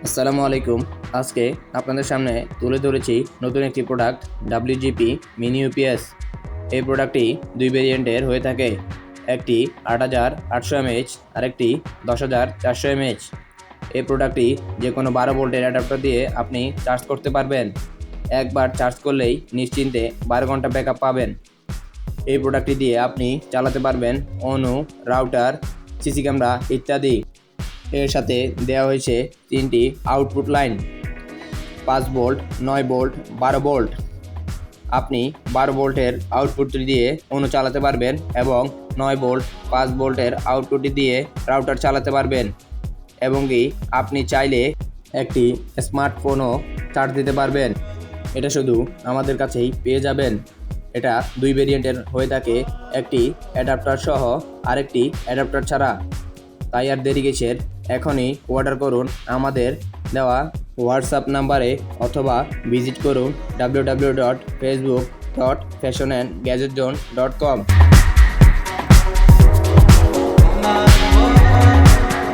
আসসালামু আলাইকুম। আজকে আপনাদের সামনে তুলে ধরেছি নতুন একটি প্রোডাক্ট WGP মিনি ইউপিএস। এই প্রোডাক্টটি দুই ভেরিয়েন্টের হয়ে থাকে, একটি 8800 mAh আর একটি 10400 mAh। এই প্রোডাক্টটি যে কোনো 12 ভোল্টের অ্যাডাপ্টার দিয়ে আপনি চার্জ করতে পারবেন। একবার চার্জ করলেই নিশ্চিন্তে 12 ঘন্টা ব্যাকআপ পাবেন। এই প্রোডাক্টটি দিয়ে আপনি চালাতে পারবেন অনু, রাউটার, সিসি ক্যামেরা ইত্যাদি। এর সাথে দেওয়া হয়েছে 3টি output line, 5 volt, 9 volt, 12 volt. আপনি 12 ভোল্টের আউটপুটটি দিয়ে অনু চালাতে পারবেন এবং 9 ভোল্ট 5 ভোল্টের আউটপুটটি দিয়ে রাউটার চালাতে পারবেন। এবং কি আপনি চাইলে একটি স্মার্টফোনও চার্জ দিতে পারবেন। এটা শুধু আমাদের কাছেই পেয়ে যাবেন। এটা দুই ভেরিয়েন্টের হয়ে থাকে, একটি অ্যাডাপ্টার সহ আরেকটি অ্যাডাপ্টার ছাড়া। তাই আর দেরি কিসের, এখনই অর্ডার করুন আমাদের দেওয়া হোয়াটসঅ্যাপ নাম্বারে অথবা ভিজিট করুন www.facebook.fashionandgadgetzone.com।